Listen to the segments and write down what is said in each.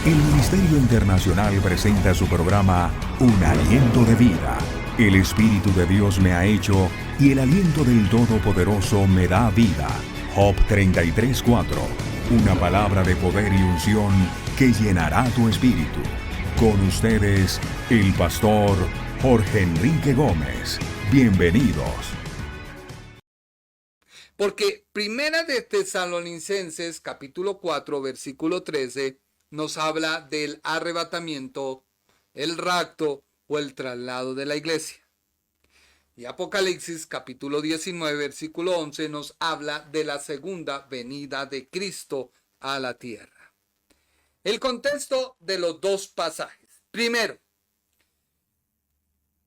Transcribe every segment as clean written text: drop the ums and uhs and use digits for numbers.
El Ministerio Internacional presenta su programa Un Aliento de Vida. El Espíritu de Dios me ha hecho y el aliento del Todopoderoso me da vida. Job 33:4. Una palabra de poder y unción que llenará tu espíritu. Con ustedes, el pastor Jorge Enrique Gómez. Bienvenidos. Porque Primera de Tesalonicenses, capítulo 4, versículo 13, nos habla del arrebatamiento, el rapto o el traslado de la iglesia. Y Apocalipsis, capítulo 19, versículo 11, nos habla de la segunda venida de Cristo a la tierra. El contexto de los dos pasajes. Primero,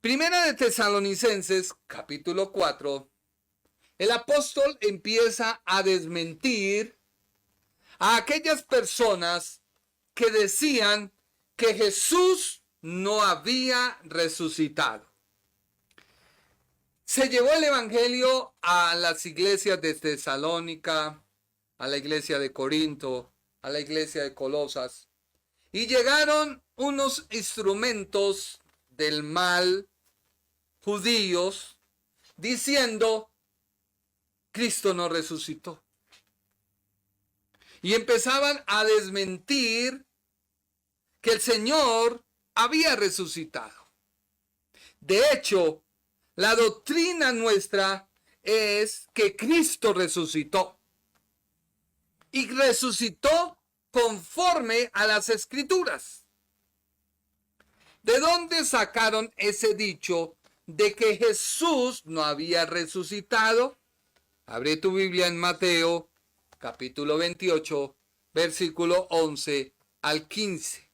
Primera de Tesalonicenses, capítulo 4, el apóstol empieza a desmentir a aquellas personas que decían que Jesús no había resucitado. Se llevó el evangelio a las iglesias de Tesalónica, a la iglesia de Corinto, a la iglesia de Colosas, y llegaron unos instrumentos del mal judíos diciendo: Cristo no resucitó. Y empezaban a desmentir que el Señor había resucitado. De hecho, la doctrina nuestra es que Cristo resucitó. Y resucitó conforme a las Escrituras. ¿De dónde sacaron ese dicho de que Jesús no había resucitado? Abre tu Biblia en Mateo, capítulo 28, versículo 11 al 15.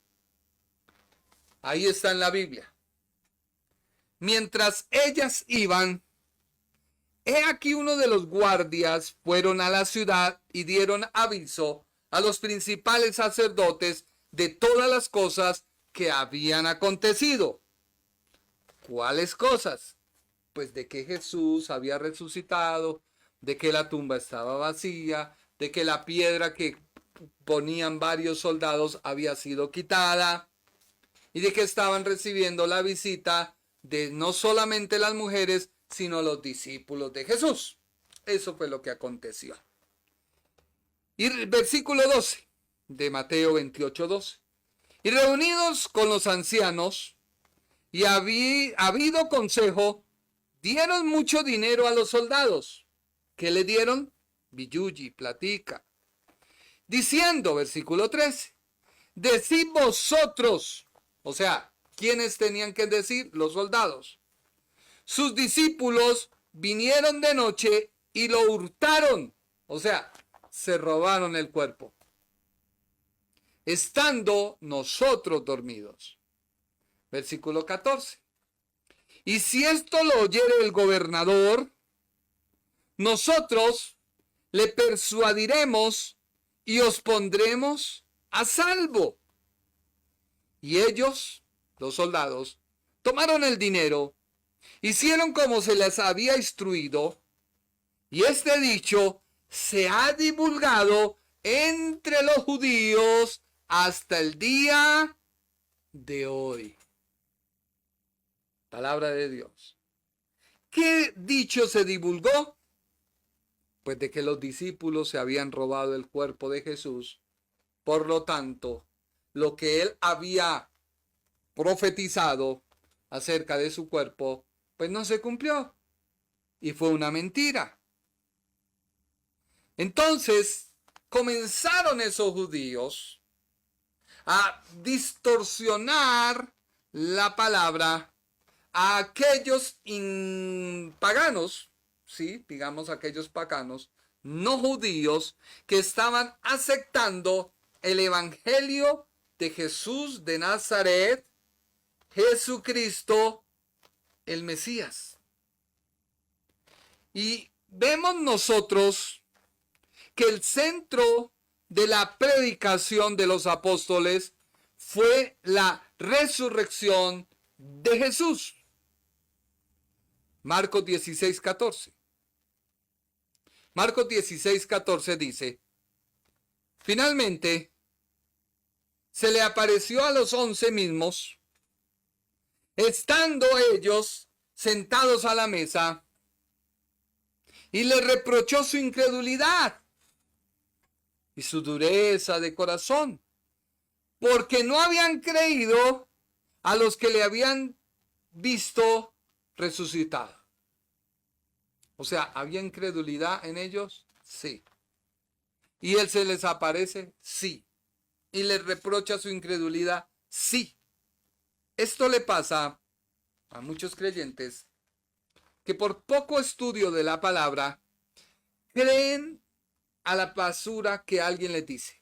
Ahí está en la Biblia. Mientras ellas iban, he aquí uno de los guardias fueron a la ciudad y dieron aviso a los principales sacerdotes de todas las cosas que habían acontecido. ¿Cuáles cosas? Pues de que Jesús había resucitado, de que la tumba estaba vacía, de que la piedra que ponían varios soldados había sido quitada y de que estaban recibiendo la visita de no solamente las mujeres, sino los discípulos de Jesús. Eso fue lo que aconteció. Y el versículo 12 de Mateo 28:12. Y reunidos con los ancianos y habido consejo, dieron mucho dinero a los soldados. ¿Qué le dieron? Billuyi, platica. Diciendo, versículo 13, decid vosotros, o sea, ¿quiénes tenían que decir? Los soldados. Sus discípulos vinieron de noche y lo hurtaron, o sea, se robaron el cuerpo, estando nosotros dormidos. Versículo 14. Y si esto lo oyere el gobernador, nosotros le persuadiremos y os pondremos a salvo. Y ellos, los soldados, tomaron el dinero, hicieron como se les había instruido, y este dicho se ha divulgado entre los judíos hasta el día de hoy. Palabra de Dios. ¿Qué dicho se divulgó? Pues de que los discípulos se habían robado el cuerpo de Jesús. Por lo tanto, lo que él había profetizado acerca de su cuerpo, pues no se cumplió. Y fue una mentira. Entonces, comenzaron esos judíos a distorsionar la palabra a aquellos paganos, sí, digamos aquellos paganos no judíos que estaban aceptando el evangelio de Jesús de Nazaret, Jesucristo, el Mesías. Y vemos nosotros que el centro de la predicación de los apóstoles fue la resurrección de Jesús. Marcos 16:14. Marcos 16:14 dice: finalmente, se le apareció a los 11 mismos, estando ellos sentados a la mesa, y les reprochó su incredulidad y su dureza de corazón, porque no habían creído a los que le habían visto resucitado. O sea, ¿había incredulidad en ellos? Sí. ¿Y él se les aparece? Sí. ¿Y les reprocha su incredulidad? Sí. Esto le pasa a muchos creyentes que por poco estudio de la palabra creen a la basura que alguien les dice.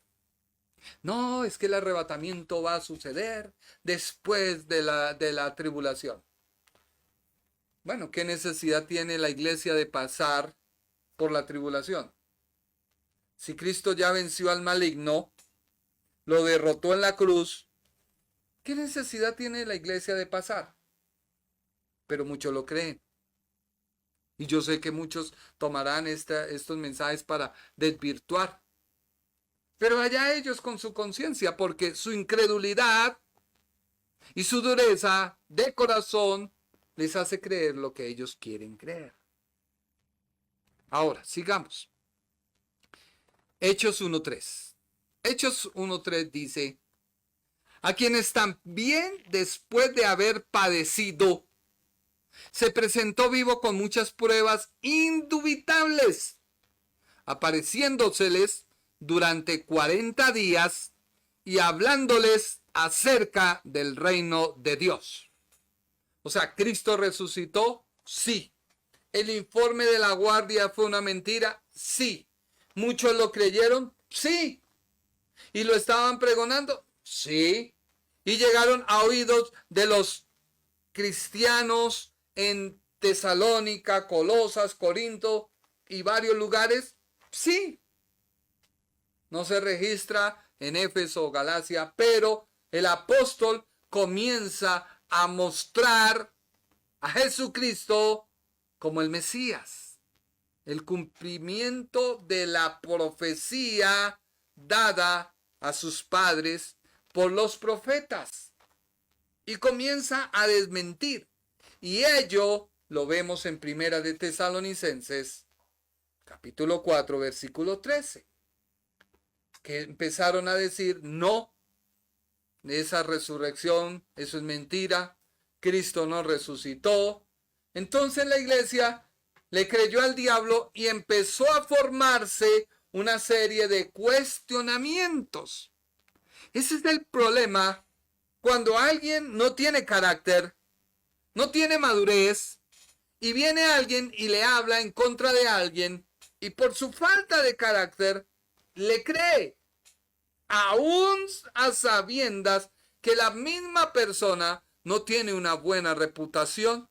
No, es que el arrebatamiento va a suceder después de la tribulación. Bueno, ¿qué necesidad tiene la iglesia de pasar por la tribulación? Si Cristo ya venció al maligno, lo derrotó en la cruz, ¿qué necesidad tiene la iglesia de pasar? Pero muchos lo creen. Y yo sé que muchos tomarán estos mensajes para desvirtuar. Pero allá ellos con su conciencia, porque su incredulidad y su dureza de corazón les hace creer lo que ellos quieren creer. Ahora, sigamos. Hechos 1.3. Hechos 1.3 dice, a quienes también después de haber padecido, se presentó vivo con muchas pruebas indubitables, apareciéndoseles durante 40 días y hablándoles acerca del reino de Dios. O sea, ¿Cristo resucitó? Sí. ¿El informe de la guardia fue una mentira? Sí. ¿Muchos lo creyeron? Sí. ¿Y lo estaban pregonando? Sí. ¿Y llegaron a oídos de los cristianos en Tesalónica, Colosas, Corinto y varios lugares? Sí. No se registra en Éfeso o Galacia, pero el apóstol comienza a mostrar a Jesucristo como el Mesías, el cumplimiento de la profecía dada a sus padres por los profetas, y comienza a desmentir. Y ello lo vemos en Primera de Tesalonicenses, capítulo 4, versículo 13. Que empezaron a decir, no, esa resurrección, eso es mentira, Cristo no resucitó. Entonces la iglesia le creyó al diablo y empezó a formarse una serie de cuestionamientos. Ese es el problema cuando alguien no tiene carácter, no tiene madurez, y viene alguien y le habla en contra de alguien, y por su falta de carácter le cree, aún a sabiendas que la misma persona no tiene una buena reputación,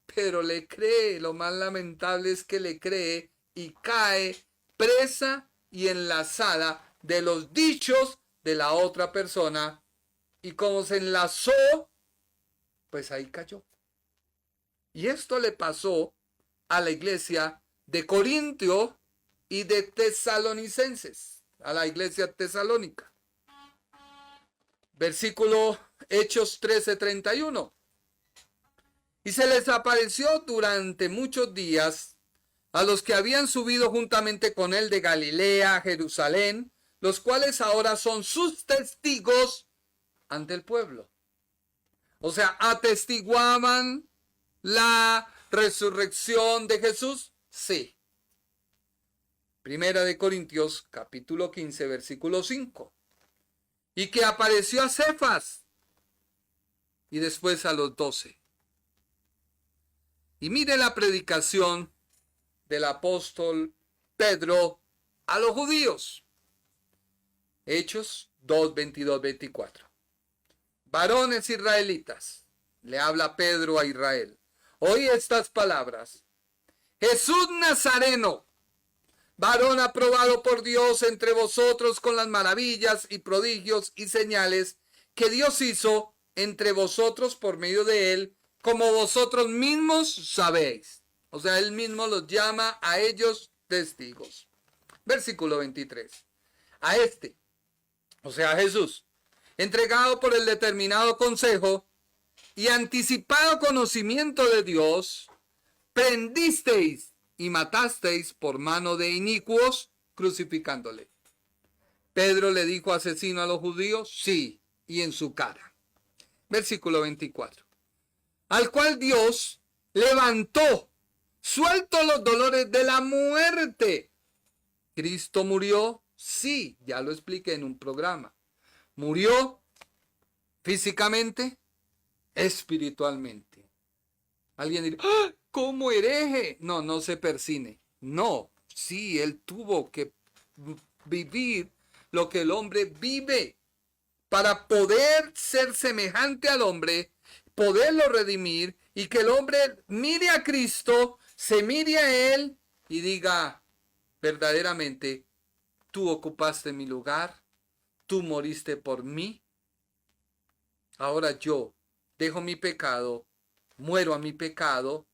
pero le cree. Lo más lamentable es que le cree y cae presa y enlazada de los dichos de la otra persona, y como se enlazó, pues ahí cayó. Y esto le pasó a la iglesia de Corintio y de Tesalonicenses, a la iglesia tesalónica. Versículo Hechos 13:31. Y se les apareció durante muchos días a los que habían subido juntamente con él de Galilea a Jerusalén, los cuales ahora son sus testigos ante el pueblo. O sea, ¿atestiguaban la resurrección de Jesús? Sí. Primera de Corintios, capítulo 15, versículo 5. Y que apareció a Cefas y después a los 12. Y mire la predicación del apóstol Pedro a los judíos. Hechos 2, 22, 24. Varones israelitas, le habla Pedro a Israel, oí estas palabras. Jesús Nazareno, varón aprobado por Dios entre vosotros con las maravillas y prodigios y señales que Dios hizo entre vosotros por medio de él, como vosotros mismos sabéis. O sea, él mismo los llama a ellos testigos. Versículo 23. A este, o sea, a Jesús, entregado por el determinado consejo y anticipado conocimiento de Dios, prendisteis y matasteis por mano de inicuos, crucificándole. Pedro le dijo asesino a los judíos, sí, y en su cara. Versículo 24. Al cual Dios levantó, suelto los dolores de la muerte. Cristo murió, sí, ya lo expliqué en un programa. Murió físicamente, espiritualmente. Alguien dirá, ¡ah! ¿Cómo hereje? No, no se persine. No, sí, él tuvo que vivir lo que el hombre vive para poder ser semejante al hombre, poderlo redimir y que el hombre mire a Cristo, se mire a él y diga verdaderamente, tú ocupaste mi lugar, tú moriste por mí, ahora yo dejo mi pecado, muero a mi pecado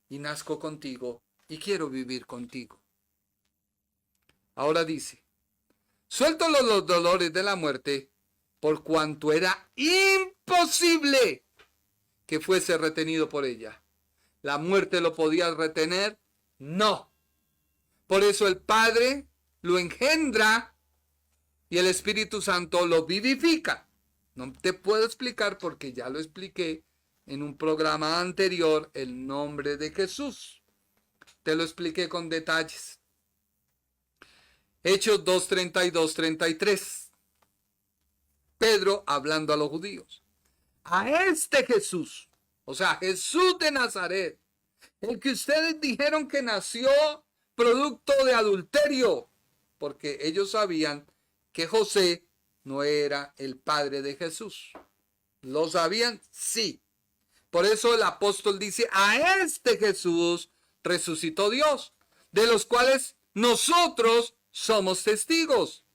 y nazco contigo y quiero vivir contigo. Ahora dice, suelto los dolores de la muerte, por cuanto era imposible que fuese retenido por ella. ¿La muerte lo podía retener? No. Por eso el Padre lo engendra y el Espíritu Santo lo vivifica. No te puedo explicar porque ya lo expliqué en un programa anterior, el nombre de Jesús. Te lo expliqué con detalles. Hechos 2:32-33. Pedro hablando a los judíos. A este Jesús, o sea, Jesús de Nazaret, el que ustedes dijeron que nació producto de adulterio, porque ellos sabían que José no era el padre de Jesús. ¿Lo sabían? Sí. Por eso el apóstol dice, a este Jesús resucitó Dios, de los cuales nosotros somos testigos.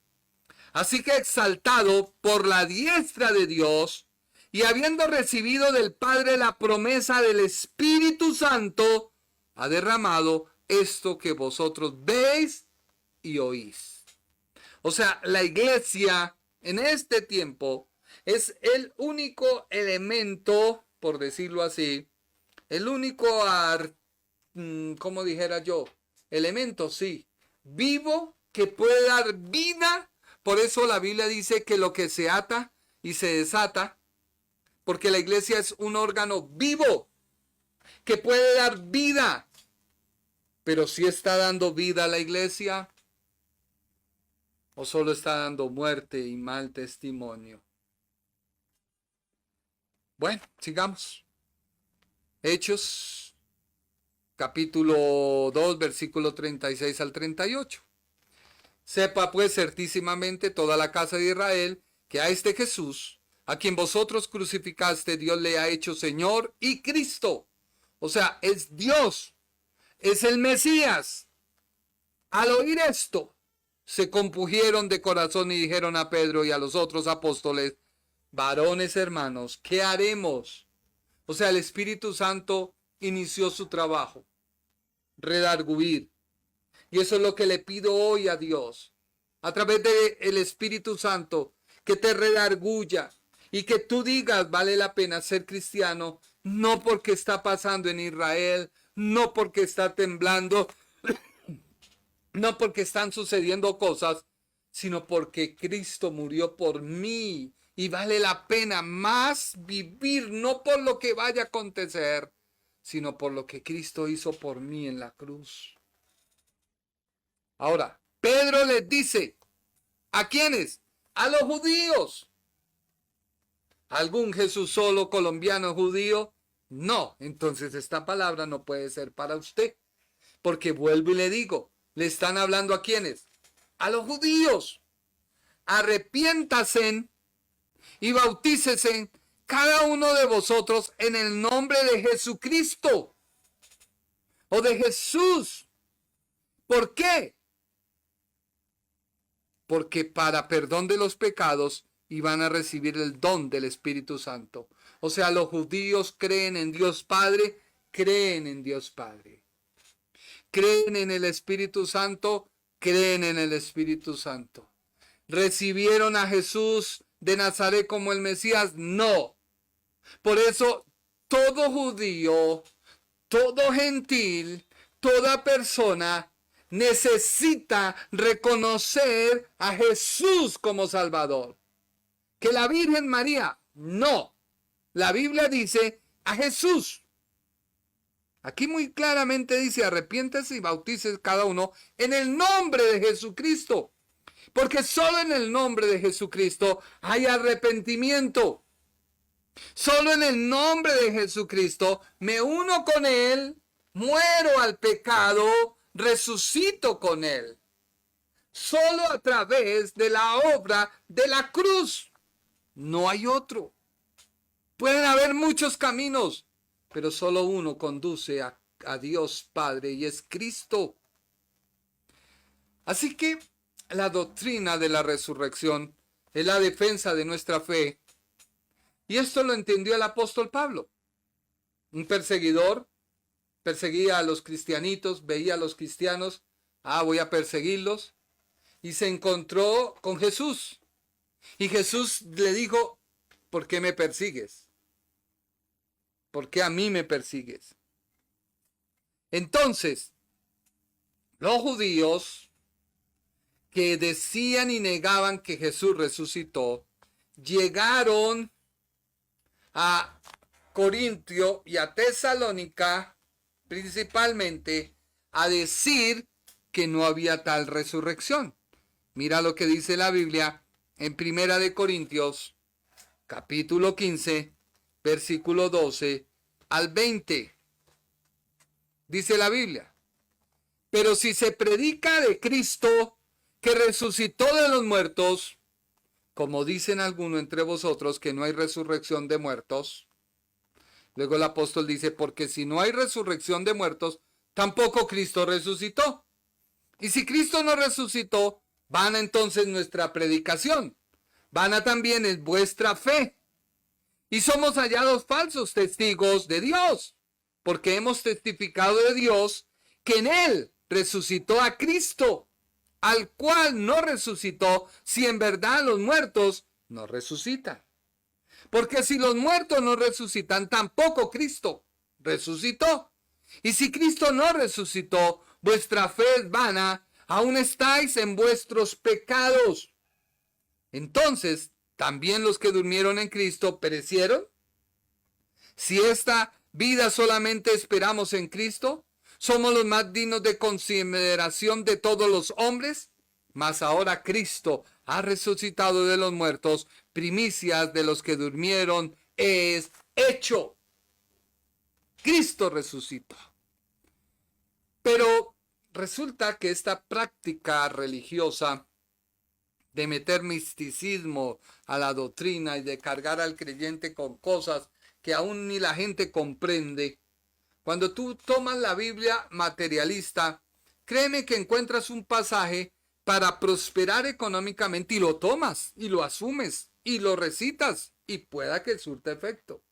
Así que exaltado por la diestra de Dios y habiendo recibido del Padre la promesa del Espíritu Santo, ha derramado esto que vosotros veis y oís. O sea, la iglesia en este tiempo es el único elemento, por decirlo así, el único, como dijera yo, elemento, sí, vivo que puede dar vida. Por eso la Biblia dice que lo que se ata y se desata, porque la iglesia es un órgano vivo que puede dar vida. Pero si está dando vida a la iglesia o solo está dando muerte y mal testimonio. Bueno, sigamos. Hechos, capítulo 2, versículo 36 al 38. Sepa pues certísimamente toda la casa de Israel que a este Jesús, a quien vosotros crucificaste, Dios le ha hecho Señor y Cristo. O sea, es Dios, es el Mesías. Al oír esto, se compungieron de corazón y dijeron a Pedro y a los otros apóstoles, varones hermanos, ¿qué haremos? O sea, el Espíritu Santo inició su trabajo, redarguir. Y eso es lo que le pido hoy a Dios, a través del Espíritu Santo, que te redarguya y que tú digas, vale la pena ser cristiano, no porque está pasando en Israel, no porque está temblando, no porque están sucediendo cosas, sino porque Cristo murió por mí y vale la pena más vivir, no por lo que vaya a acontecer, sino por lo que Cristo hizo por mí en la cruz. Ahora, Pedro les dice, ¿a quiénes? A los judíos. ¿Algún Jesús solo colombiano judío? No, entonces esta palabra no puede ser para usted, porque vuelvo y le digo, le están hablando ¿a quiénes? A los judíos. Arrepiéntase y bautícese cada uno de vosotros en el nombre de Jesucristo o de Jesús. ¿Por qué? Porque para perdón de los pecados iban a recibir el don del Espíritu Santo. O sea, los judíos creen en Dios Padre, creen en Dios Padre. Creen en el Espíritu Santo, creen en el Espíritu Santo. Recibieron a Jesús de Nazaret como el Mesías, no. Por eso todo judío, todo gentil, toda persona necesita reconocer a Jesús como Salvador. Que la Virgen María, no. La Biblia dice a Jesús. Aquí muy claramente dice, arrepiéntese y bautícese cada uno en el nombre de Jesucristo. Porque solo en el nombre de Jesucristo hay arrepentimiento. Solo en el nombre de Jesucristo me uno con Él, muero al pecado, resucito con Él. Solo a través de la obra de la cruz. No hay otro. Pueden haber muchos caminos, pero solo uno conduce a Dios Padre y es Cristo. Así que la doctrina de la resurrección es la defensa de nuestra fe. Y esto lo entendió el apóstol Pablo. Un perseguidor perseguía a los cristianitos, veía a los cristianos, voy a perseguirlos. Y se encontró con Jesús. Y Jesús le dijo, ¿por qué me persigues? ¿Por qué a mí me persigues? Entonces, los judíos que decían y negaban que Jesús resucitó, llegaron a Corintio y a Tesalónica, principalmente, a decir que no había tal resurrección. Mira lo que dice la Biblia en Primera de Corintios, capítulo 15, versículo 12 al 20. Dice la Biblia, pero si se predica de Cristo que resucitó de los muertos, como dicen algunos entre vosotros que no hay resurrección de muertos. Luego el apóstol dice, porque si no hay resurrección de muertos, tampoco Cristo resucitó. Y si Cristo no resucitó, vana entonces nuestra predicación, vana también es vuestra fe. Y somos hallados falsos testigos de Dios, porque hemos testificado de Dios que en Él resucitó a Cristo, al cual no resucitó, si en verdad los muertos no resucitan. Porque si los muertos no resucitan, tampoco Cristo resucitó. Y si Cristo no resucitó, vuestra fe es vana, aún estáis en vuestros pecados. Entonces, ¿también los que durmieron en Cristo perecieron? Si esta vida solamente esperamos en Cristo, ¿somos los más dignos de consideración de todos los hombres? Mas ahora Cristo ha resucitado de los muertos, primicias de los que durmieron es hecho. Cristo resucitó. Pero resulta que esta práctica religiosa de meter misticismo a la doctrina y de cargar al creyente con cosas que aún ni la gente comprende, cuando tú tomas la Biblia materialista, créeme que encuentras un pasaje para prosperar económicamente y lo tomas y lo asumes y lo recitas y pueda que surta efecto.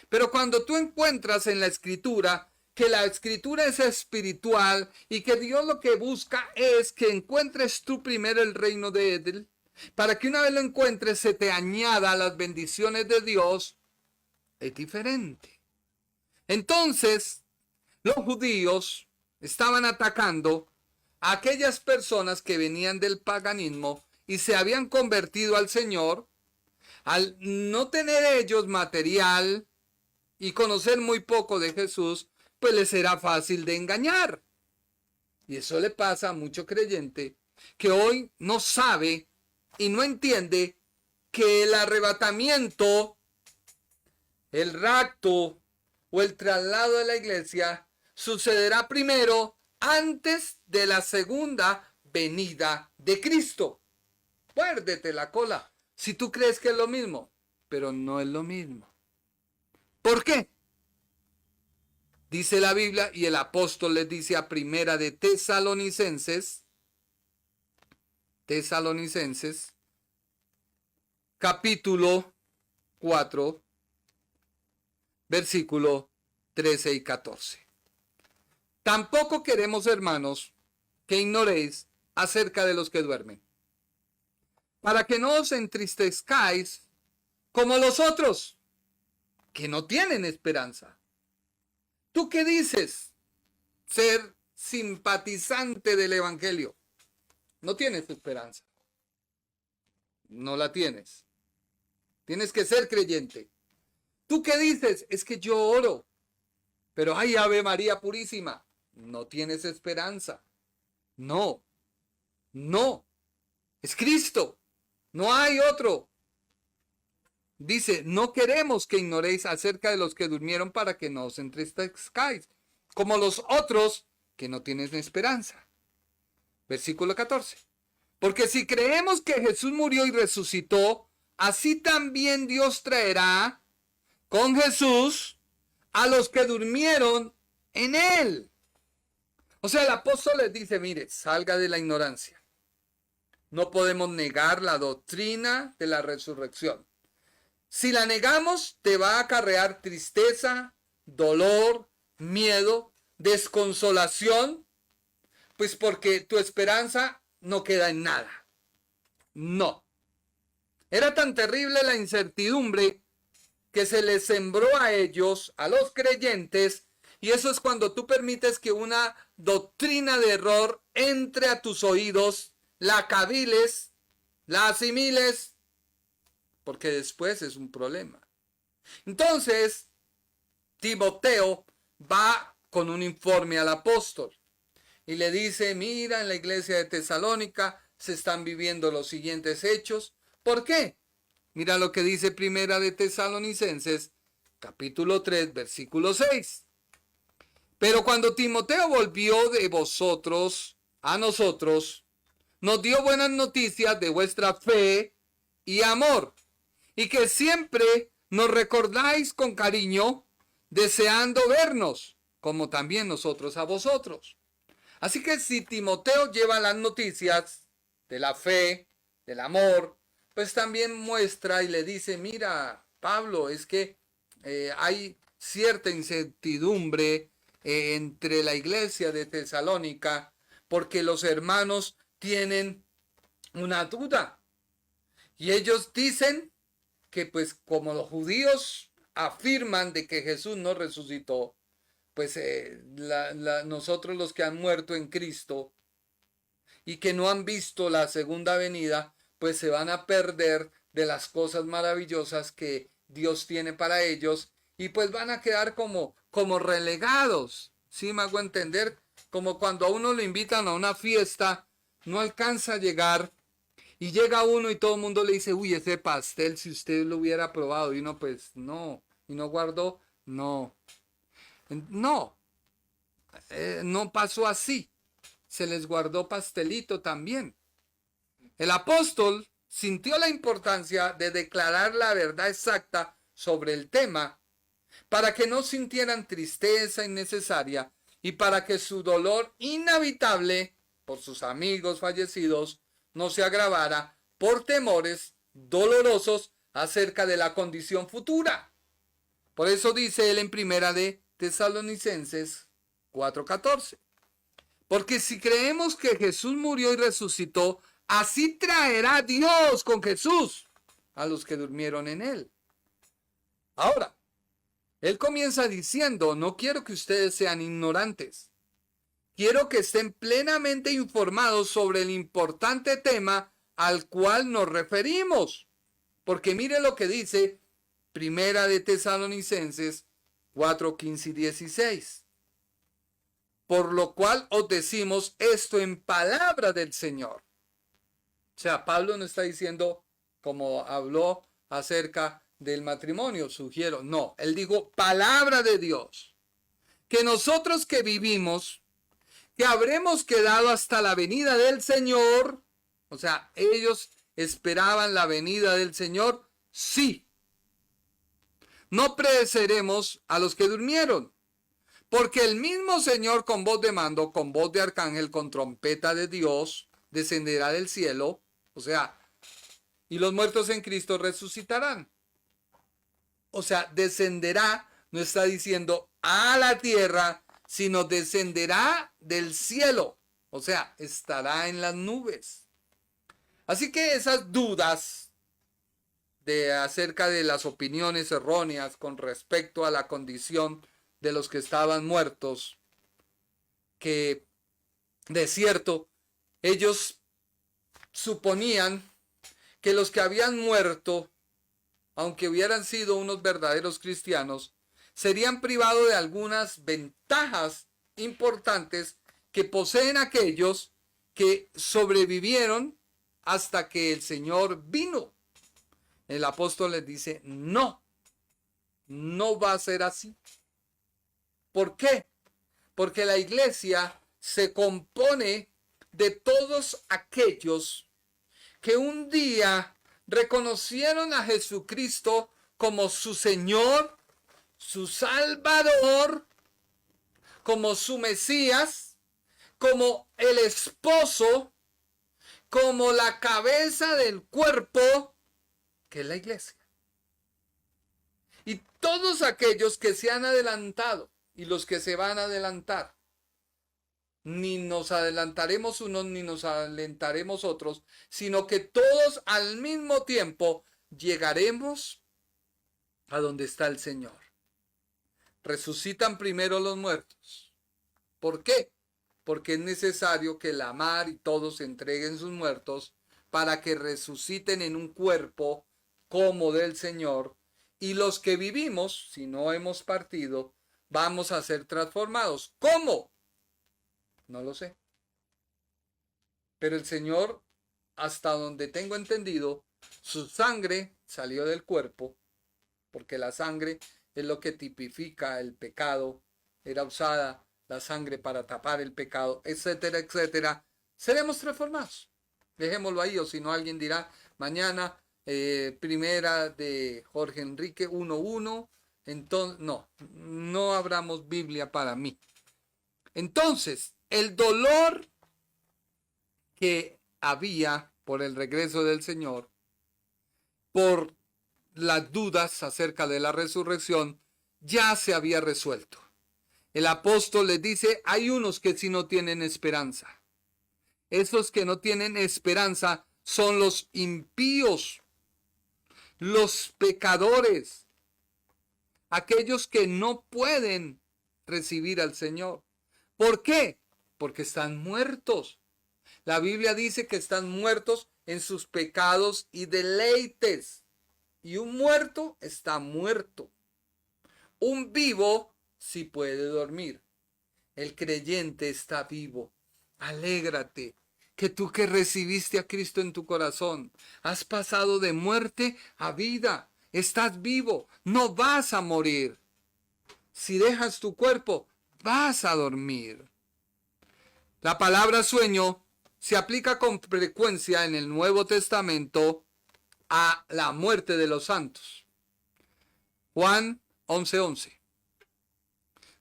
Pero cuando tú encuentras en la Escritura que la Escritura es espiritual y que Dios lo que busca es que encuentres tú primero el reino de Él, para que una vez lo encuentres se te añada las bendiciones de Dios, es diferente. Entonces, los judíos estaban atacando a aquellas personas que venían del paganismo y se habían convertido al Señor. Al no tener ellos material y conocer muy poco de Jesús, pues les era fácil de engañar. Y eso le pasa a mucho creyente que hoy no sabe y no entiende que el arrebatamiento, el rapto o el traslado de la iglesia sucederá primero antes de la segunda venida de Cristo. Muérdete la cola si tú crees que es lo mismo, pero no es lo mismo. ¿Por qué? Dice la Biblia y el apóstol les dice a Primera de Tesalonicenses, capítulo 4, versículo 13 y 14. Tampoco queremos, hermanos, que ignoréis acerca de los que duermen, para que no os entristezcáis como los otros, que no tienen esperanza. ¿Tú qué dices? Ser simpatizante del Evangelio. No tienes esperanza. No la tienes. Tienes que ser creyente. ¿Tú qué dices? Es que yo oro. Pero ay, Ave María Purísima. No tienes esperanza. No. No. Es Cristo. No hay otro. Dice, no queremos que ignoréis acerca de los que durmieron para que no os entristezcáis, como los otros que no tienen esperanza. Versículo 14. Porque si creemos que Jesús murió y resucitó, así también Dios traerá con Jesús a los que durmieron en él. O sea, el apóstol les dice, mire, salga de la ignorancia. No podemos negar la doctrina de la resurrección. Si la negamos, te va a acarrear tristeza, dolor, miedo, desconsolación, pues porque tu esperanza no queda en nada. No. Era tan terrible la incertidumbre que se les sembró a ellos, a los creyentes, y eso es cuando tú permites que una doctrina de error entre a tus oídos, la caviles, la asimiles, porque después es un problema. Entonces, Timoteo va con un informe al apóstol y le dice, mira, en la iglesia de Tesalónica se están viviendo los siguientes hechos. ¿Por qué? Mira lo que dice Primera de Tesalonicenses, capítulo 3, versículo 6. Pero cuando Timoteo volvió de vosotros a nosotros, nos dio buenas noticias de vuestra fe y amor, y que siempre nos recordáis con cariño, deseando vernos, como también nosotros a vosotros. Así que si Timoteo lleva las noticias de la fe, del amor, pues también muestra y le dice, mira, Pablo, es que hay cierta incertidumbre entre la iglesia de Tesalónica, porque los hermanos tienen una duda. Y ellos dicen que pues como los judíos afirman de que Jesús no resucitó, pues nosotros los que han muerto en Cristo y que no han visto la segunda venida, pues se van a perder de las cosas maravillosas que Dios tiene para ellos y pues van a quedar como relegados. ¿Sí me hago entender? Como cuando a uno lo invitan a una fiesta, no alcanza a llegar y llega uno y todo el mundo le dice, uy, ese pastel si usted lo hubiera probado, y uno pues no, y no guardó, no. No, no pasó así. Se les guardó pastelito también. El apóstol sintió la importancia de declarar la verdad exacta sobre el tema para que no sintieran tristeza innecesaria y para que su dolor inhabitable por sus amigos fallecidos no se agravara por temores dolorosos acerca de la condición futura. Por eso dice él en Primera de Tesalonicenses 4:14. Porque si creemos que Jesús murió y resucitó, así traerá Dios con Jesús a los que durmieron en él. Ahora, él comienza diciendo, no quiero que ustedes sean ignorantes. Quiero que estén plenamente informados sobre el importante tema al cual nos referimos. Porque mire lo que dice Primera de Tesalonicenses 4:15 y 16. Por lo cual os decimos esto en palabra del Señor. O sea, Pablo no está diciendo como habló acerca del matrimonio, sugiero. No, él dijo palabra de Dios. Que nosotros que vivimos, que habremos quedado hasta la venida del Señor, o sea, ellos esperaban la venida del Señor, sí. No pereceremos a los que durmieron, porque el mismo Señor con voz de mando, con voz de arcángel, con trompeta de Dios, descenderá del cielo, o sea, y los muertos en Cristo resucitarán. O sea, descenderá, no está diciendo a la tierra, sino descenderá del cielo, o sea, estará en las nubes. Así que esas dudas acerca de las opiniones erróneas con respecto a la condición de los que estaban muertos, que de cierto ellos suponían que los que habían muerto, aunque hubieran sido unos verdaderos cristianos, serían privados de algunas ventajas importantes que poseen aquellos que sobrevivieron hasta que el Señor vino. El apóstol les dice, no va a ser así. ¿Por qué? Porque la iglesia se compone de todos aquellos que un día reconocieron a Jesucristo como su Señor, su Salvador, como su Mesías, como el esposo, como la cabeza del cuerpo, que es la iglesia. Y todos aquellos que se han adelantado y los que se van a adelantar, ni nos adelantaremos unos ni nos adelantaremos otros, sino que todos al mismo tiempo llegaremos a donde está el Señor. Resucitan primero los muertos. ¿Por qué? Porque es necesario que la mar y todos entreguen sus muertos para que resuciten en un cuerpo como del Señor, y los que vivimos, si no hemos partido, vamos a ser transformados. ¿Cómo? No lo sé. Pero el Señor, hasta donde tengo entendido, su sangre salió del cuerpo, porque la sangre es lo que tipifica el pecado, era usada la sangre para tapar el pecado, etcétera, etcétera. Seremos transformados. Dejémoslo ahí, o si no alguien dirá, mañana primera de Jorge Enrique 1:1. Entonces, no abramos Biblia para mí. Entonces, el dolor que había por el regreso del Señor, por las dudas acerca de la resurrección, ya se había resuelto. El apóstol les dice, hay unos que sí no tienen esperanza. Esos que no tienen esperanza son los impíos, los pecadores, aquellos que no pueden recibir al Señor. ¿Por qué? Porque están muertos. La Biblia dice que están muertos en sus pecados y deleites. Y un muerto está muerto. Un vivo sí puede dormir. El creyente está vivo. Alégrate, que tú que recibiste a Cristo en tu corazón, has pasado de muerte a vida. Estás vivo, no vas a morir. Si dejas tu cuerpo, vas a dormir. La palabra sueño se aplica con frecuencia en el Nuevo Testamento a la muerte de los santos. Juan 11:11.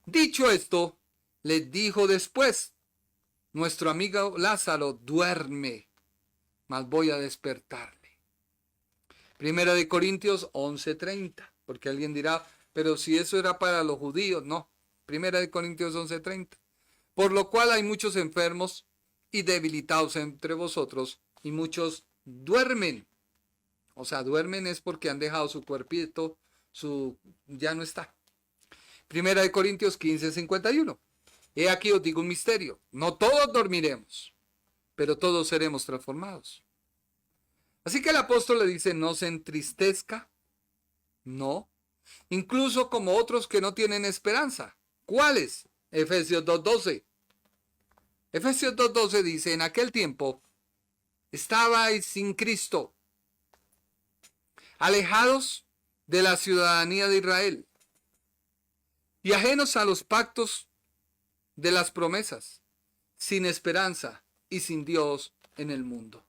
Dicho esto, les dijo después, nuestro amigo Lázaro duerme, mas voy a despertarle. Primera de Corintios 11:30, porque alguien dirá, pero si eso era para los judíos, no. Primera de Corintios 11:30. Por lo cual hay muchos enfermos y debilitados entre vosotros, y muchos duermen. O sea, duermen es porque han dejado su cuerpito, ya no está. Primera de Corintios 15:51. He aquí os digo un misterio. No todos dormiremos, pero todos seremos transformados. Así que el apóstol le dice, no se entristezca. No. Incluso como otros que no tienen esperanza. ¿Cuáles? Efesios 2:12. Efesios 2:12 dice, en aquel tiempo estabais sin Cristo, alejados de la ciudadanía de Israel y ajenos a los pactos de las promesas, sin esperanza y sin Dios en el mundo.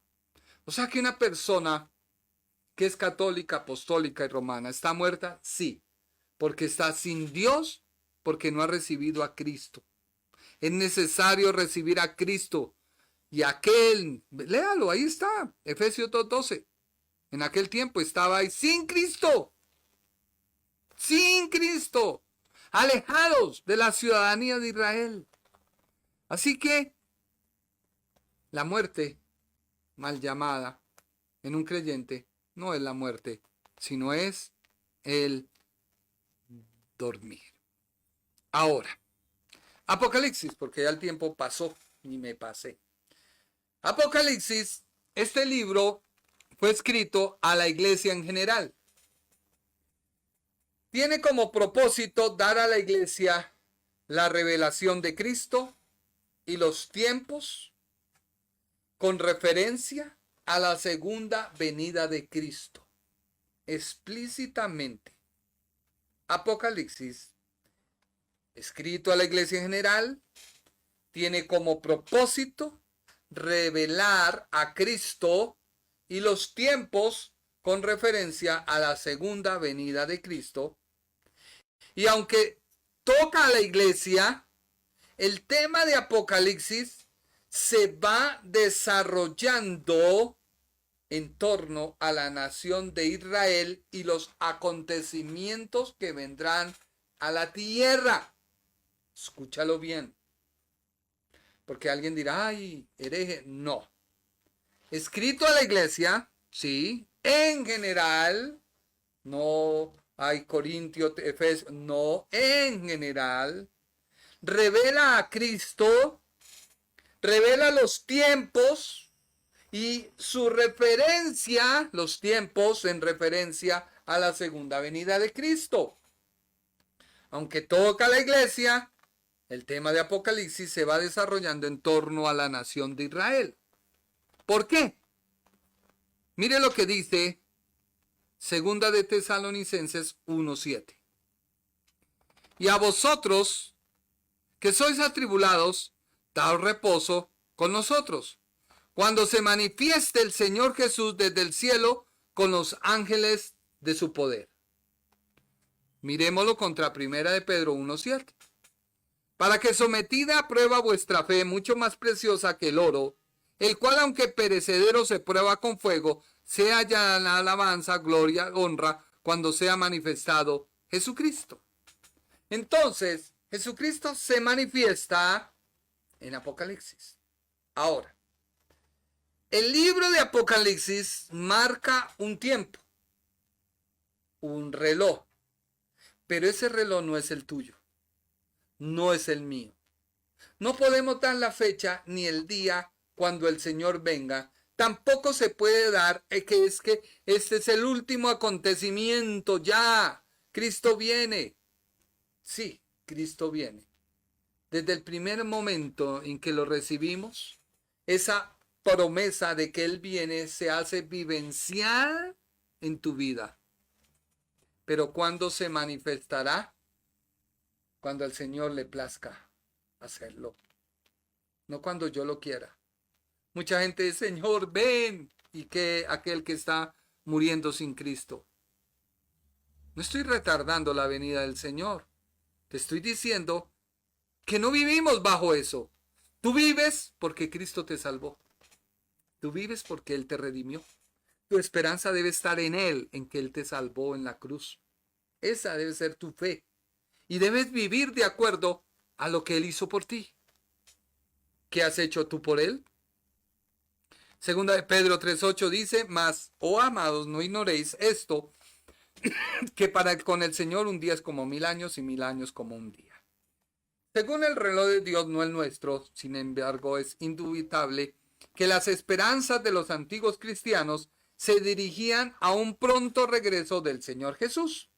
O sea que una persona que es católica, apostólica y romana, ¿está muerta? Sí, porque está sin Dios, porque no ha recibido a Cristo. Es necesario recibir a Cristo. Y léalo, ahí está, Efesios 2:12. En aquel tiempo estabais sin Cristo, alejados de la ciudadanía de Israel. Así que la muerte, mal llamada, en un creyente no es la muerte, sino es el dormir. Ahora, Apocalipsis, porque ya el tiempo pasó y me pasé. Apocalipsis, este libro fue escrito a la iglesia en general. Tiene como propósito dar a la iglesia la revelación de Cristo y los tiempos con referencia a la segunda venida de Cristo. Explícitamente, Apocalipsis, escrito a la iglesia en general, tiene como propósito revelar a Cristo y los tiempos con referencia a la segunda venida de Cristo. Y aunque toca a la iglesia, el tema de Apocalipsis se va desarrollando en torno a la nación de Israel y los acontecimientos que vendrán a la tierra. Escúchalo bien. Porque alguien dirá, ay, hereje. No. Escrito a la iglesia, sí, en general, no hay Corintios, Efesios, no, en general, revela a Cristo, revela los tiempos y su referencia, los tiempos en referencia a la segunda venida de Cristo. Aunque toca a la iglesia, el tema de Apocalipsis se va desarrollando en torno a la nación de Israel. ¿Por qué? Mire lo que dice Segunda de Tesalonicenses 1:7. Y a vosotros, que sois atribulados, daos reposo con nosotros, cuando se manifieste el Señor Jesús desde el cielo con los ángeles de su poder. Miremoslo contra Primera de Pedro 1:7. Para que sometida a prueba vuestra fe, mucho más preciosa que el oro, el cual aunque perecedero se prueba con fuego, sea hallada en alabanza, gloria, honra, cuando sea manifestado Jesucristo. Entonces, Jesucristo se manifiesta en Apocalipsis. Ahora, el libro de Apocalipsis marca un tiempo, un reloj, pero ese reloj no es el tuyo, no es el mío. No podemos dar la fecha ni el día cuando el Señor venga. Tampoco se puede dar que este es el último acontecimiento, ya, Cristo viene. Sí, Cristo viene. Desde el primer momento en que lo recibimos, esa promesa de que Él viene se hace vivencial en tu vida. Pero ¿cuándo se manifestará? Cuando al Señor le plazca hacerlo. No cuando yo lo quiera. Mucha gente dice, Señor, ven. Y que aquel que está muriendo sin Cristo. No estoy retardando la venida del Señor. Te estoy diciendo que no vivimos bajo eso. Tú vives porque Cristo te salvó. Tú vives porque Él te redimió. Tu esperanza debe estar en Él, en que Él te salvó en la cruz. Esa debe ser tu fe. Y debes vivir de acuerdo a lo que Él hizo por ti. ¿Qué has hecho tú por Él? Segunda de Pedro 3:8 dice, mas, oh amados, no ignoréis esto, que con el Señor un día es como 1000 años y 1000 años como un día. Según el reloj de Dios, no el nuestro, sin embargo, es indubitable que las esperanzas de los antiguos cristianos se dirigían a un pronto regreso del Señor Jesús.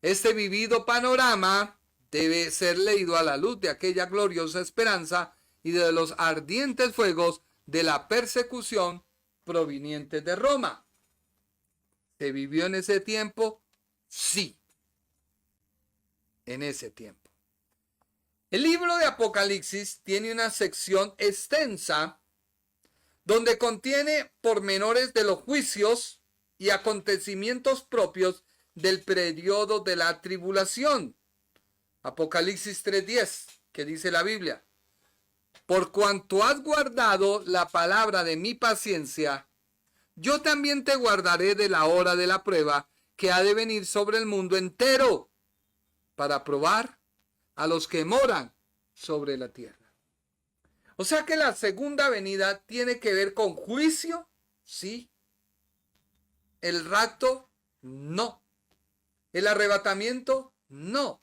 Este vivido panorama debe ser leído a la luz de aquella gloriosa esperanza y de los ardientes fuegos de la persecución proveniente de Roma. ¿Se vivió en ese tiempo? Sí, en ese tiempo. El libro de Apocalipsis tiene una sección extensa donde contiene pormenores de los juicios y acontecimientos propios del periodo de la tribulación. Apocalipsis 3:10, que dice la Biblia, por cuanto has guardado la palabra de mi paciencia, yo también te guardaré de la hora de la prueba que ha de venir sobre el mundo entero para probar a los que moran sobre la tierra. O sea que la segunda venida tiene que ver con juicio, sí, El rapto, no. El arrebatamiento, no.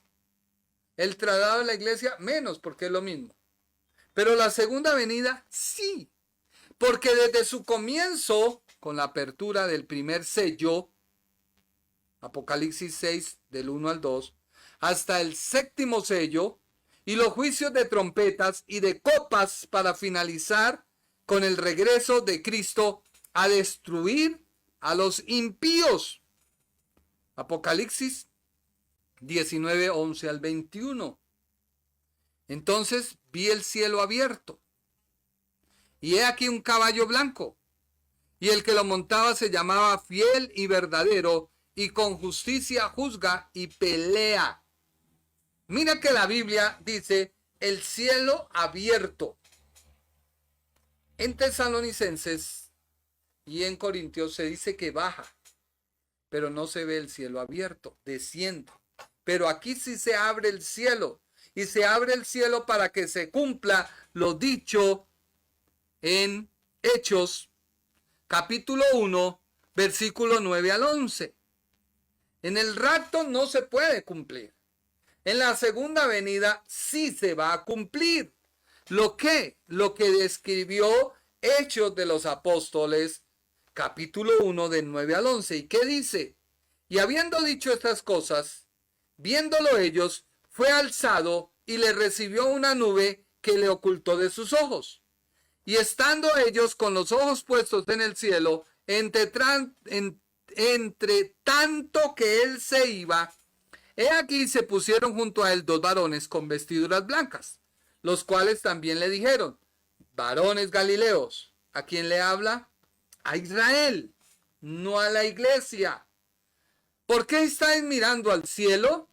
El traslado de la iglesia, menos, porque es lo mismo. Pero la segunda venida, sí. Porque desde su comienzo, con la apertura del primer sello, Apocalipsis 6, del 1 al 2, hasta el séptimo sello, y los juicios de trompetas y de copas para finalizar con el regreso de Cristo a destruir a los impíos. Apocalipsis 19, 11 al 21. Entonces vi el cielo abierto, y he aquí un caballo blanco, y el que lo montaba se llamaba Fiel y Verdadero, y con justicia juzga y pelea. Mira que la Biblia dice el cielo abierto. En Tesalonicenses y en Corintios se dice que baja, pero no se ve el cielo abierto, desciende. Pero aquí sí se abre el cielo, y se abre el cielo para que se cumpla lo dicho en Hechos, capítulo 1, versículo 9 al 11. En el rapto no se puede cumplir. En la segunda venida sí se va a cumplir. Lo que describió Hechos de los Apóstoles, capítulo 1, del 9 al 11. ¿Y qué dice? Y habiendo dicho estas cosas, viéndolo ellos, fue alzado y le recibió una nube que le ocultó de sus ojos. Y estando ellos con los ojos puestos en el cielo, entre tanto que él se iba, he aquí se pusieron junto a él dos varones con vestiduras blancas, los cuales también le dijeron, varones galileos, ¿a quién le habla? A Israel, no a la iglesia. ¿Por qué estáis mirando al cielo?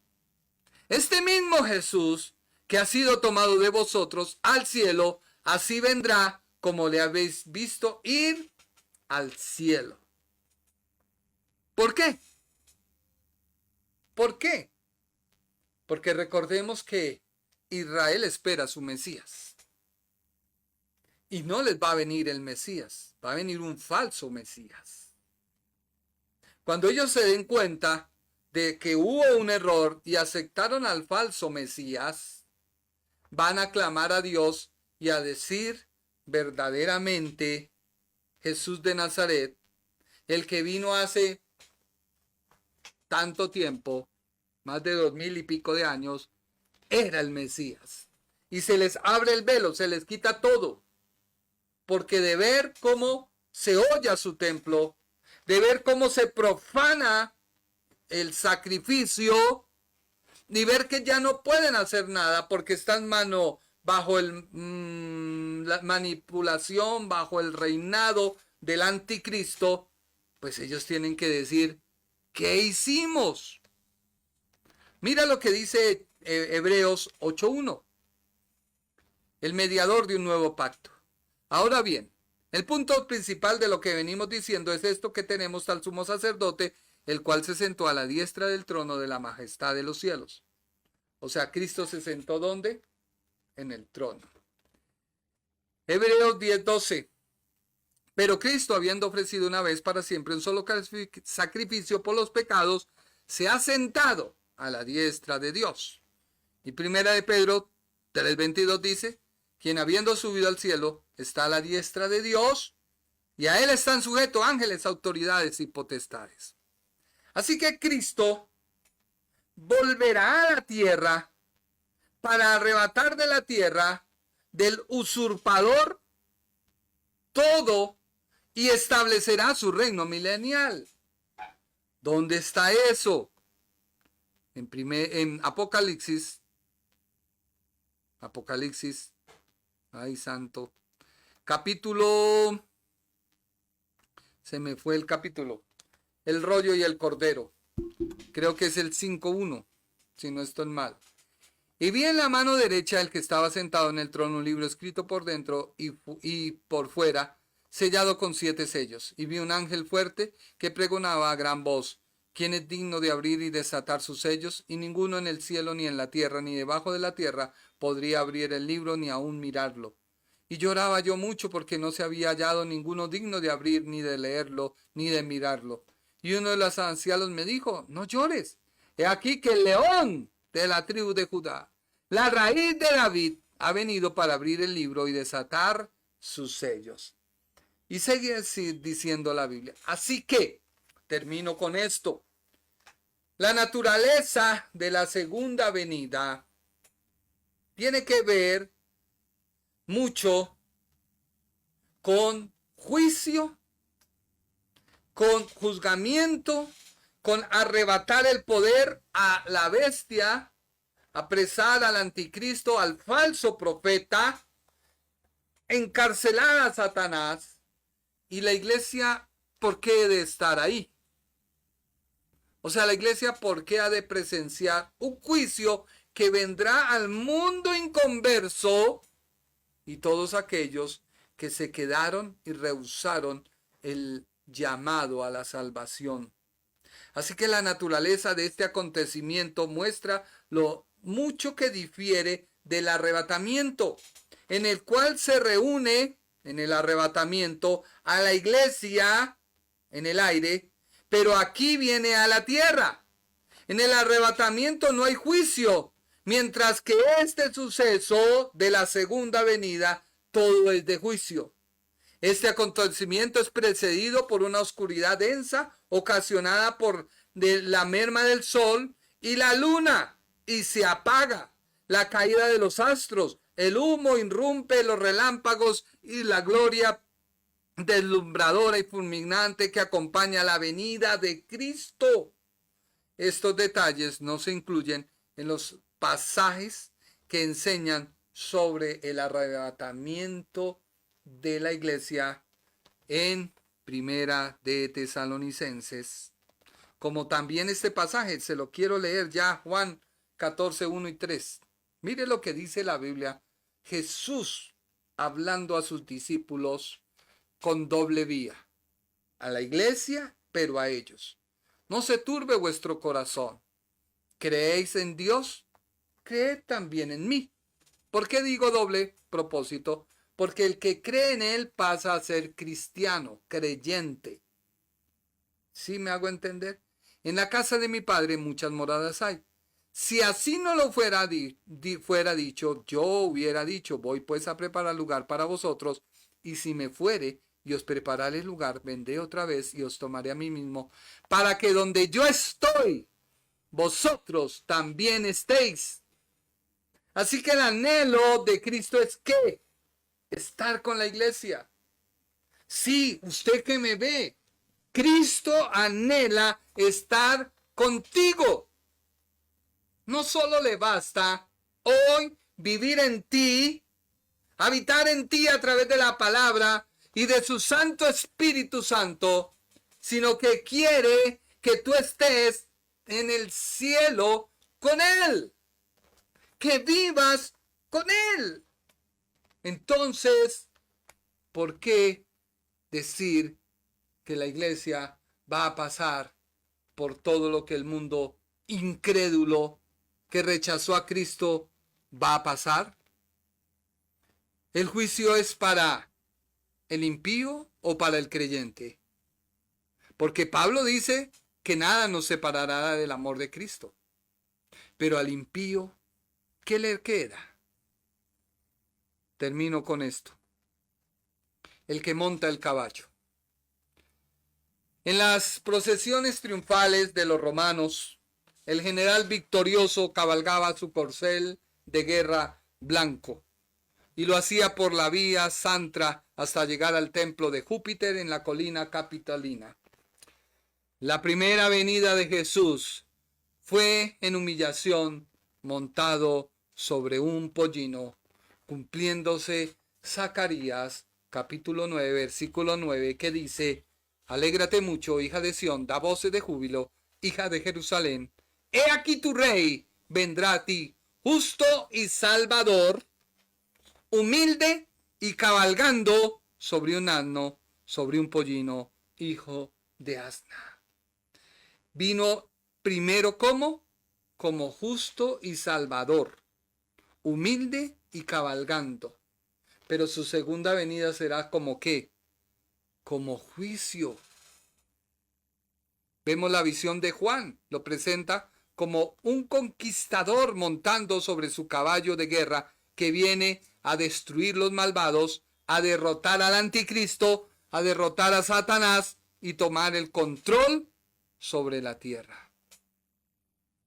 Este mismo Jesús, que ha sido tomado de vosotros al cielo, así vendrá como le habéis visto ir al cielo. ¿Por qué? ¿Por qué? Porque recordemos que Israel espera a su Mesías. Y no les va a venir el Mesías, va a venir un falso Mesías. Cuando ellos se den cuenta de que hubo un error y aceptaron al falso Mesías, van a clamar a Dios y a decir verdaderamente Jesús de Nazaret, el que vino hace tanto tiempo, más de 2000 y pico de años, era el Mesías. Y se les abre el velo, se les quita todo. Porque de ver cómo se holla su templo, de ver cómo se profana el sacrificio, y ver que ya no pueden hacer nada porque están bajo la manipulación, bajo el reinado del anticristo, pues ellos tienen que decir, ¿qué hicimos? Mira lo que dice Hebreos 8:1, el mediador de un nuevo pacto. Ahora bien, el punto principal de lo que venimos diciendo es esto, que tenemos al sumo sacerdote, el cual se sentó a la diestra del trono de la majestad de los cielos. O sea, Cristo se sentó ¿dónde? En el trono. Hebreos 10:12. Pero Cristo, habiendo ofrecido una vez para siempre un solo sacrificio por los pecados, se ha sentado a la diestra de Dios. Y primera de Pedro 3:22 dice, quien habiendo subido al cielo está a la diestra de Dios, y a él están sujetos ángeles, autoridades y potestades. Así que Cristo volverá a la tierra para arrebatar de la tierra del usurpador todo y establecerá su reino milenial. ¿Dónde está eso? En Apocalipsis, ay santo, capítulo, se me fue el capítulo, el rollo y el cordero, creo que es el 5:1, si no estoy mal. Y vi en la mano derecha el que estaba sentado en el trono un libro escrito por dentro y por fuera, sellado con 7 sellos. Y vi un ángel fuerte que pregonaba a gran voz, ¿quién es digno de abrir y desatar sus sellos? Y ninguno en el cielo, ni en la tierra, ni debajo de la tierra podría abrir el libro, ni aún mirarlo. Y lloraba yo mucho porque no se había hallado ninguno digno de abrir, ni de leerlo, ni de mirarlo. Y uno de los ancianos me dijo, no llores. He aquí que el león de la tribu de Judá, la raíz de David, ha venido para abrir el libro y desatar sus sellos. Y sigue así diciendo la Biblia. Así que, termino con esto. La naturaleza de la segunda venida tiene que ver mucho con juicio, con juzgamiento, con arrebatar el poder a la bestia, apresar al anticristo, al falso profeta, encarcelar a Satanás. Y la iglesia, ¿por qué ha de estar ahí? O sea, la iglesia, ¿por qué ha de presenciar un juicio que vendrá al mundo inconverso y todos aquellos que se quedaron y rehusaron el llamado a la salvación? Así que la naturaleza de este acontecimiento muestra lo mucho que difiere del arrebatamiento, en el cual se reúne en el arrebatamiento a la iglesia en el aire, pero aquí viene a la tierra. En el arrebatamiento no hay juicio, mientras que este suceso de la segunda venida, todo es de juicio. Este acontecimiento es precedido por una oscuridad densa ocasionada por la merma del sol y la luna, y se apaga la caída de los astros, el humo irrumpe, los relámpagos y la gloria deslumbradora y fulminante que acompaña la venida de Cristo. Estos detalles no se incluyen en los pasajes que enseñan sobre el arrebatamiento de la iglesia en Primera de Tesalonicenses. Como también este pasaje, se lo quiero leer ya, Juan 14, 1 y 3. Mire lo que dice la Biblia. Jesús hablando a sus discípulos con doble vía. A la iglesia, pero a ellos. No se turbe vuestro corazón. ¿Creéis en Dios? Creed también en mí. ¿Por qué digo doble propósito? Porque el que cree en Él pasa a ser cristiano, creyente. ¿Sí me hago entender? En la casa de mi Padre muchas moradas hay. Si así no lo fuera dicho, yo hubiera dicho, voy pues a preparar lugar para vosotros, y si me fuere y os prepararé el lugar, vendré otra vez y os tomaré a mí mismo, para que donde yo estoy, vosotros también estéis. Así que el anhelo de Cristo es ¿qué? Estar con la iglesia. Sí, usted que me ve, Cristo anhela estar contigo. No solo le basta hoy vivir en ti, habitar en ti a través de la palabra y de su Santo Espíritu Santo, sino que quiere que tú estés en el cielo con Él, que vivas con Él. Entonces, ¿por qué decir que la iglesia va a pasar por todo lo que el mundo incrédulo que rechazó a Cristo va a pasar? ¿El juicio es para el impío o para el creyente? Porque Pablo dice que nada nos separará del amor de Cristo. Pero al impío, ¿qué le queda? Termino con esto. El que monta el caballo. En las procesiones triunfales de los romanos, el general victorioso cabalgaba su corcel de guerra blanco y lo hacía por la vía Santra hasta llegar al templo de Júpiter en la colina Capitolina. La primera venida de Jesús fue en humillación montado sobre un pollino, cumpliéndose Zacarías capítulo 9 versículo 9 que dice: Alégrate mucho, hija de Sión, da voces de júbilo, hija de Jerusalén. He aquí tu rey vendrá a ti, justo y salvador, humilde y cabalgando sobre un asno, sobre un pollino, hijo de asna. Vino primero como justo y salvador, humilde y cabalgando. Pero su segunda venida será como ¿qué? Como juicio. Vemos la visión de Juan, lo presenta como un conquistador montando sobre su caballo de guerra que viene a destruir los malvados, a derrotar al anticristo, a derrotar a Satanás y tomar el control sobre la tierra.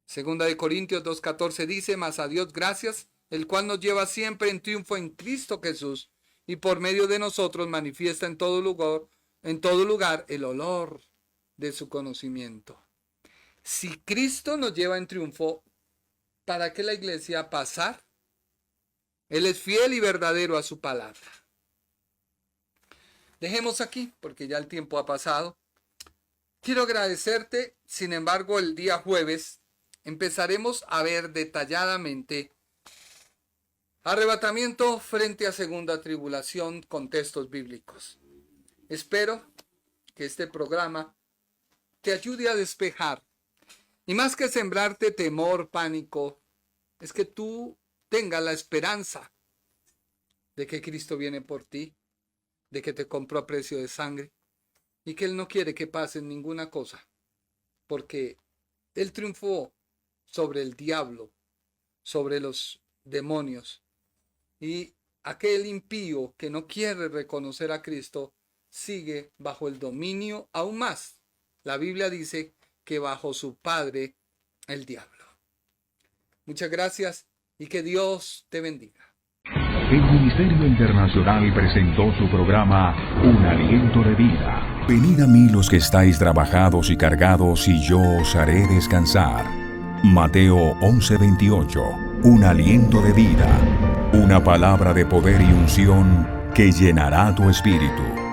Segunda de Corintios 2:14 dice: mas a Dios gracias, el cual nos lleva siempre en triunfo en Cristo Jesús, y por medio de nosotros manifiesta en todo lugar el olor de su conocimiento. Si Cristo nos lleva en triunfo, ¿para qué la iglesia pasar? Él es fiel y verdadero a su palabra. Dejemos aquí, porque ya el tiempo ha pasado. Quiero agradecerte. Sin embargo, el día jueves empezaremos a ver detalladamente arrebatamiento frente a segunda tribulación con textos bíblicos. Espero que este programa te ayude a despejar. Y más que sembrarte temor, pánico, es que tú tengas la esperanza de que Cristo viene por ti, de que te compró a precio de sangre y que Él no quiere que pase ninguna cosa, porque Él triunfó sobre el diablo, sobre los demonios, y aquel impío que no quiere reconocer a Cristo sigue bajo el dominio aún más. La Biblia dice que bajo su padre, el diablo. Muchas gracias y que Dios te bendiga. El Ministerio Internacional presentó su programa Un Aliento de Vida. Venid a mí los que estáis trabajados y cargados, y yo os haré descansar. Mateo 11:28. Un aliento de vida. Una palabra de poder y unción que llenará tu espíritu.